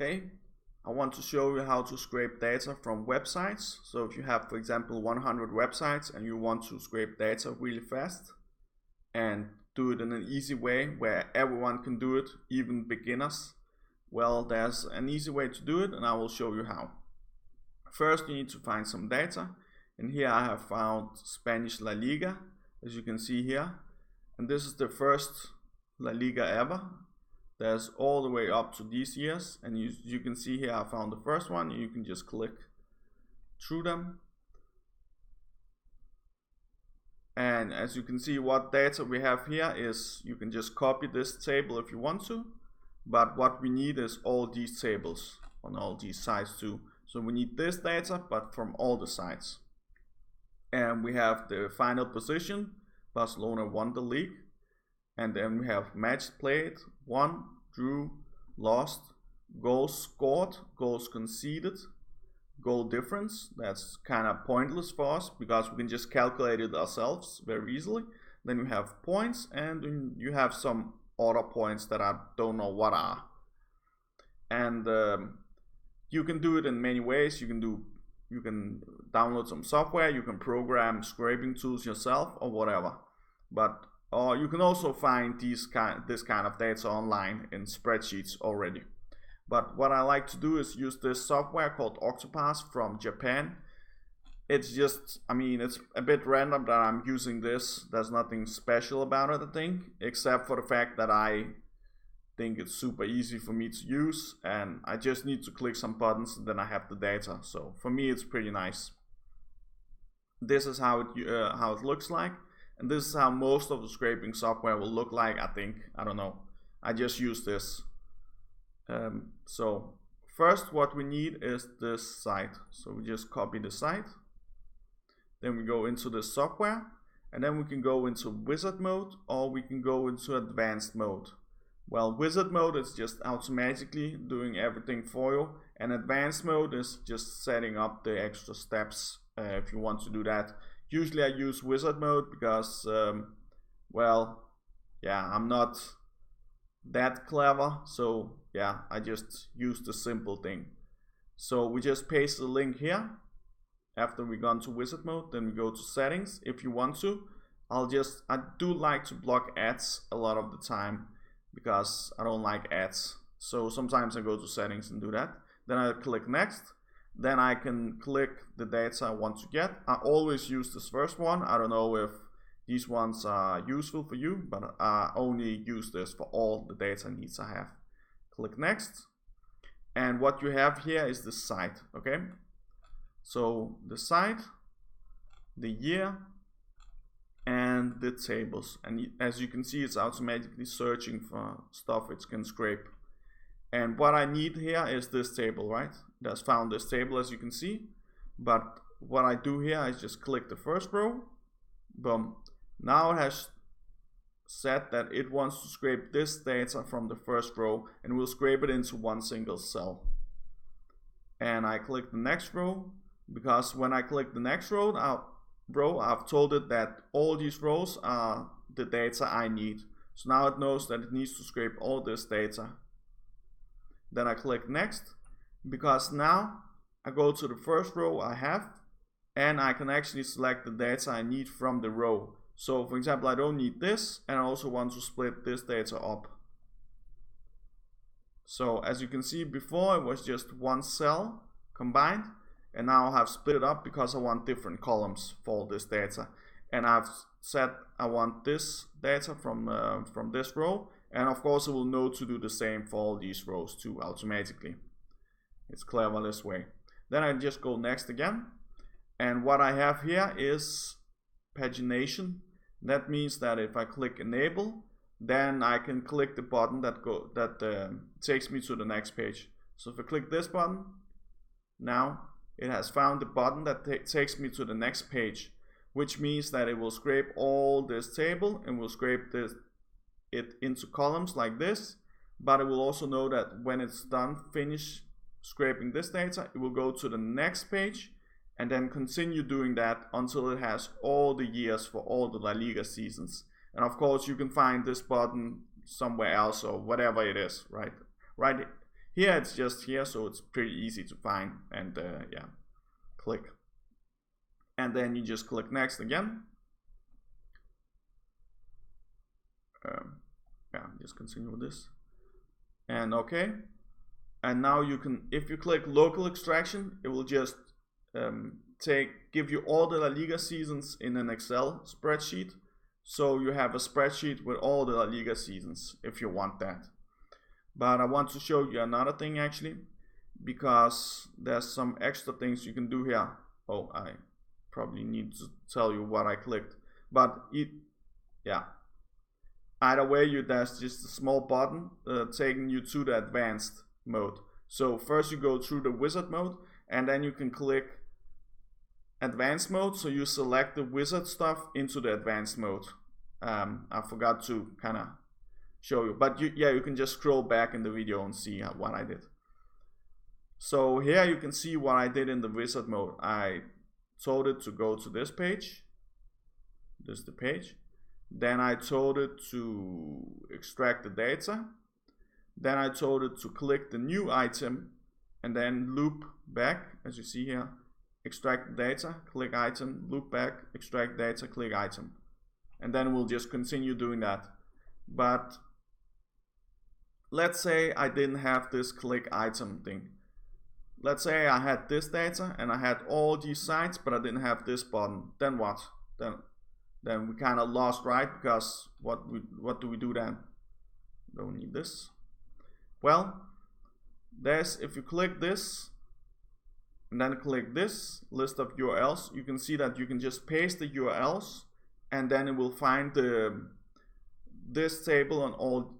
Okay, I want to show you how to scrape data from websites. So if you have, for example, 100 websites and you want to scrape data really fast and do it in an easy way where everyone can do it, even beginners, well, there's an easy way to do it and I will show you how. First, you need to find some data, and here I have found Spanish La Liga, as you can see here, and this is the first La Liga ever. There's all the way up to these years, and you can see here I found the first one. You can just click through them, and as you can see, what data we have here is, you can just copy this table if you want to, but what we need is all these tables on all these sites too. So we need this data, but from all the sites. And we have the final position, Barcelona won the league. And then we have match played, won, drew, lost, goals scored, goals conceded, goal difference. That's kind of pointless for us because we can just calculate it ourselves very easily. Then we have points, and then you have some other points that I don't know what are. And you can do it in many ways. You can download some software, you can program scraping tools yourself or whatever. Or you can also find this kind of data online in spreadsheets already. But what I like to do is use this software called Octoparse from Japan. It's just, it's a bit random that I'm using this. There's nothing special about it, I think, except for the fact that I think it's super easy for me to use, and I just need to click some buttons and then I have the data. So for me it's pretty nice. This is how it looks like, and this is how most of the scraping software will look like, I think. I don't know, I just use this. So first what we need is this site, so we just copy the site, then we go into the software, and then we can go into wizard mode, or we can go into advanced mode. Well, wizard mode is just automatically doing everything for you, and advanced mode is just setting up the extra steps if you want to do that. Usually I use wizard mode because, well, yeah, I'm not that clever, so yeah, I just use the simple thing. So we just paste the link here after we gone to wizard mode, then we go to settings if you want to. I do like to block ads a lot of the time, because I don't like ads. So sometimes I go to settings and do that. Then I click next. Then I can click the data I want to get. I always use this first one. I don't know if these ones are useful for you, but I only use this for all the data needs I have. Click next. And what you have here is the site, okay? So the site, the year, and the tables, and as you can see, it's automatically searching for stuff it can scrape. And what I need here is this table, right? That's found this table, as you can see. But what I do here is just click the first row. Boom. Now it has said that it wants to scrape this data from the first row, and we'll scrape it into one single cell. And I click the next row, because when I click the next row, I've told it that all these rows are the data I need. So now it knows that it needs to scrape all this data. Then I click next, because now I go to the first row I have, and I can actually select the data I need from the row. So for example, I don't need this, and I also want to split this data up. So as you can see, before it was just one cell combined, and now I have split it up because I want different columns for this data. And I've said I want this data from this row, and of course it will know to do the same for all these rows too automatically. It's clever this way. Then I just go next again, and what I have here is pagination. That means that if I click enable, then I can click the button that takes me to the next page. So if I click this button, now it has found the button that takes me to the next page, which means that it will scrape all this table and will scrape it into columns like this. But it will also know that when it's done, finish scraping this data, it will go to the next page and then continue doing that until it has all the years for all the La Liga seasons. And of course you can find this button somewhere else or whatever it is, right? Here it's just here, so it's pretty easy to find, and yeah, click. And then you just click next again. Yeah, just continue with this. And okay. And now you can, if you click local extraction, it will just give you all the La Liga seasons in an Excel spreadsheet. So you have a spreadsheet with all the La Liga seasons if you want that. But I want to show you another thing actually, because there's some extra things you can do here. Oh, I probably need to tell you what I clicked, but yeah. Either way, there's just a small button taking you to the advanced mode. So first you go through the wizard mode, and then you can click advanced mode, so you select the wizard stuff into the advanced mode. I forgot to kind of show you, but you can just scroll back in the video and see what I did. So here you can see what I did in the wizard mode. I told it to go to this page. This is the page. Then I told it to extract the data. Then I told it to click the new item and then loop back, as you see here. Extract data, click item, loop back, extract data, click item. And then we'll just continue doing that. But let's say I didn't have this click item thing. Let's say I had this data and I had all these sites, but I didn't have this button. Then what? Then we kind of lost, right? Because what do we do then? Don't need this. Well, if you click this and then click this list of URLs, you can see that you can just paste the URLs, and then it will find this table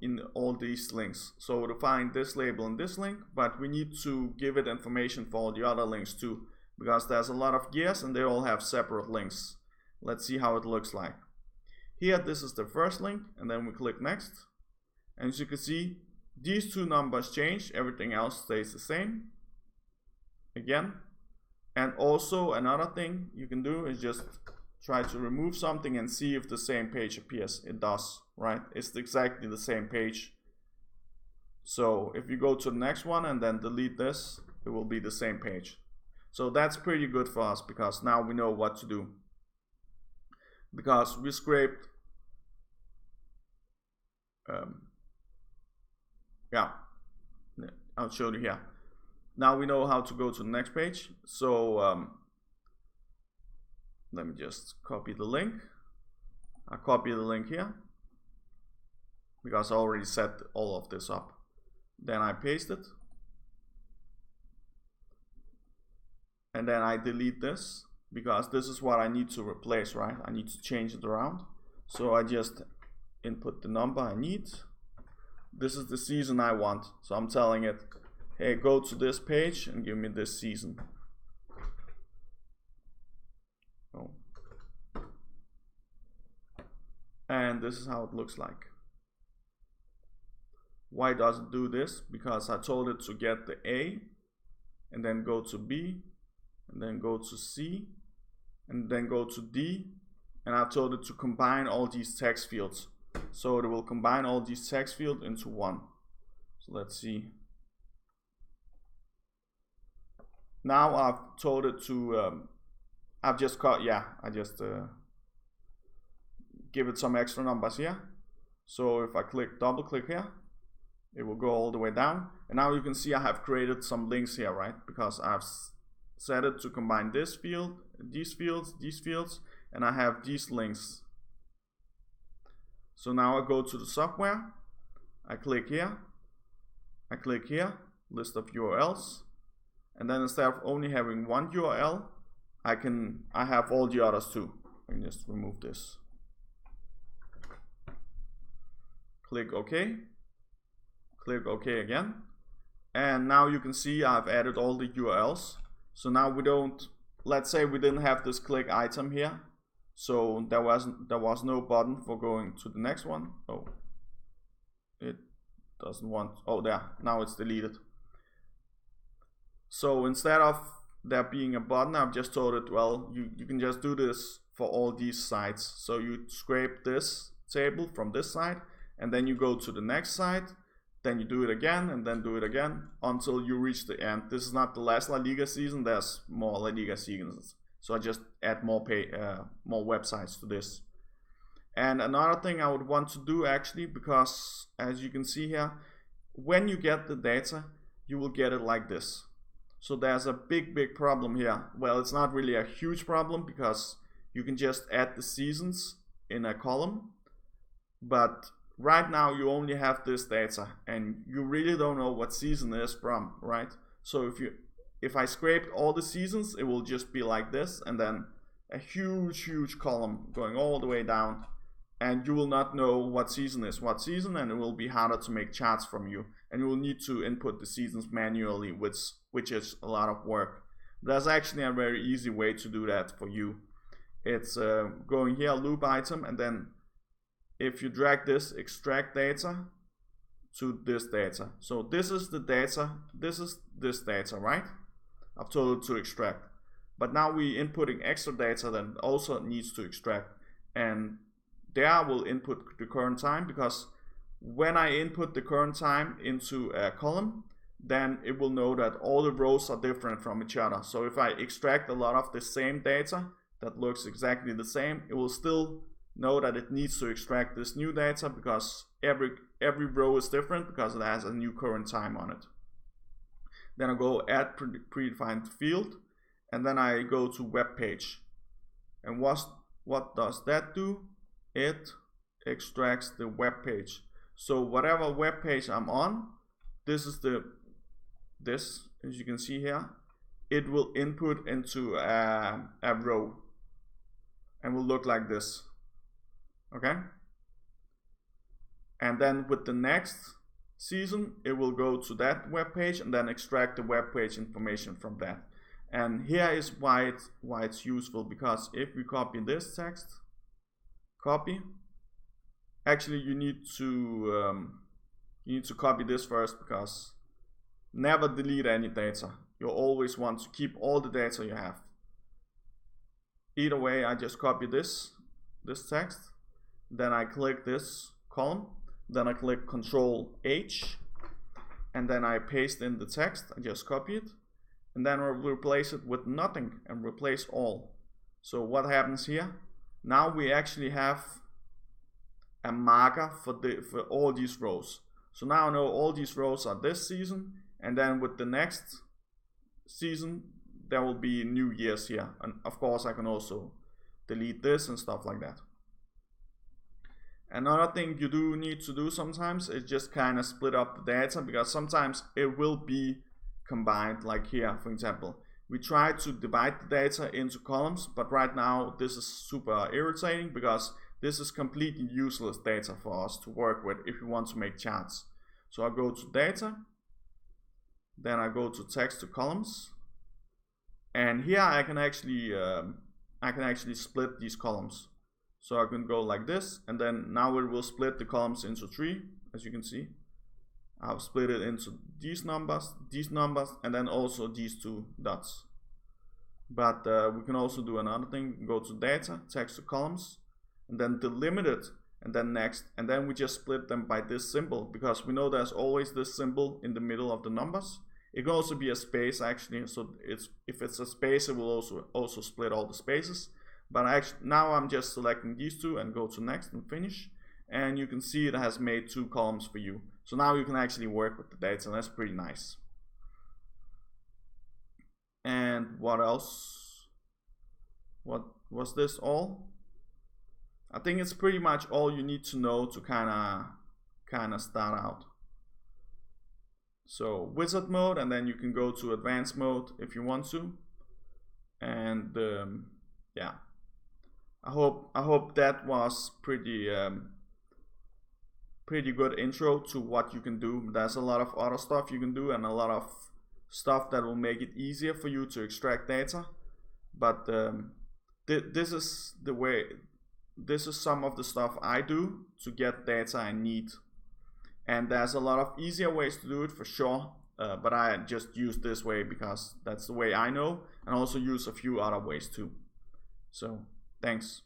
in all these links. So to find this label and this link, but we need to give it information for all the other links too, because there's a lot of gears and they all have separate links. Let's see how it looks like. Here, this is the first link, and then we click next. And as you can see, these two numbers change, everything else stays the same. Again. And also another thing you can do is just try to remove something and see if the same page appears. It does, right? It's exactly the same page. So if you go to the next one and then delete this, it will be the same page. So that's pretty good for us, because now we know what to do. Because we scraped, yeah, I'll show you here. Now we know how to go to the next page. So let me just copy the link. I copy the link here because I already set all of this up. Then I paste it. And then I delete this, because this is what I need to replace, right? I need to change it around. So I just input the number I need. This is the season I want. So I'm telling it, hey, go to this page and give me this season. Oh. And this is how it looks like. Why does it do this? Because I told it to get the A, and then go to B, and then go to C, and then go to D, and I've told it to combine all these text fields. So it will combine all these text fields into one. So let's see. Now I've told it to, I've just got, yeah, I just give it some extra numbers here. So if I double click here, it will go all the way down. And now you can see I have created some links here, right? Because I've set it to combine this field, these fields, and I have these links. So now I go to the software, I click here, list of URLs, and then instead of only having one URL, I have all the others too. I can just remove this. Click OK. Click OK again. And now you can see I've added all the URLs. So now we don't, let's say we didn't have this click item here. So there was no button for going to the next one. Oh, it doesn't want, oh there, now it's deleted. So instead of there being a button, I've just told it, well, you can just do this for all these sites. So you scrape this table from this side, and then you go to the next site, then you do it again, and then do it again until you reach the end. This is not the last La Liga season, there's more La Liga seasons. So I just add more websites to this. And another thing I would want to do actually, because as you can see here, when you get the data, you will get it like this. So there's a big problem here. Well, it's not really a huge problem because you can just add the seasons in a column. But right now you only have this data and you really don't know what season it is from, right? So if I scraped all the seasons, it will just be like this, and then a huge column going all the way down, and you will not know what season is what season, and it will be harder to make charts from you, and you will need to input the seasons manually, which is a lot of work. There's actually a very easy way to do that for you. It's going here, loop item, and then if you drag this extract data to this data. So this is the data, this is this data, right? I've told it to extract. But now we inputting extra data that also needs to extract. And there I will input the current time, because when I input the current time into a column, then it will know that all the rows are different from each other. So if I extract a lot of the same data that looks exactly the same, it will still know that it needs to extract this new data, because every row is different because it has a new current time on it. Then I go add predefined field, and then I go to web page. And what does that do? It extracts the web page. So whatever web page I'm on, this is this, as you can see here, it will input into a row and will look like this. Okay? And then with the next season, it will go to that web page and then extract the web page information from that. And here is why it's useful, because if we copy this text, copy, actually you need to copy this first, because never delete any data. You always want to keep all the data you have. Either way, I just copy this text, then I click this column, then I click Control H, and then I paste in the text. I just copy it, and then I'll replace it with nothing and replace all. So what happens here? Now we actually have a marker for all these rows. So now I know all these rows are this season, and then with the next season there will be new years here. And of course I can also delete this and stuff like that. Another thing you do need to do sometimes is just kind of split up the data, because sometimes it will be combined, like here for example. We try to divide the data into columns, but right now this is super irritating because this is completely useless data for us to work with if we want to make charts. So I go to data, then I go to text to columns, and here I can actually split these columns. So I can go like this, and then now it will split the columns into 3, as you can see. I've split it into these numbers, and then also these 2 dots. But we can also do another thing. We can go to data, text to columns, and then delimit it, and then next, and then we just split them by this symbol, because we know there's always this symbol in the middle of the numbers. It can also be a space actually, so if it's a space it will also split all the spaces. But actually now I'm just selecting these 2 and go to next and finish, and you can see it has made 2 columns for you. So now you can actually work with the data, and that's pretty nice. And what else? What was this all? I think it's pretty much all you need to know to kinda start out. So wizard mode, and then you can go to advanced mode if you want to. And yeah, I hope that was pretty good intro to what you can do. There's a lot of other stuff you can do, and a lot of stuff that will make it easier for you to extract data. But this is the way. This is some of the stuff I do to get data I need. And there's a lot of easier ways to do it for sure, but I just use this way because that's the way I know, and also use a few other ways too. So thanks.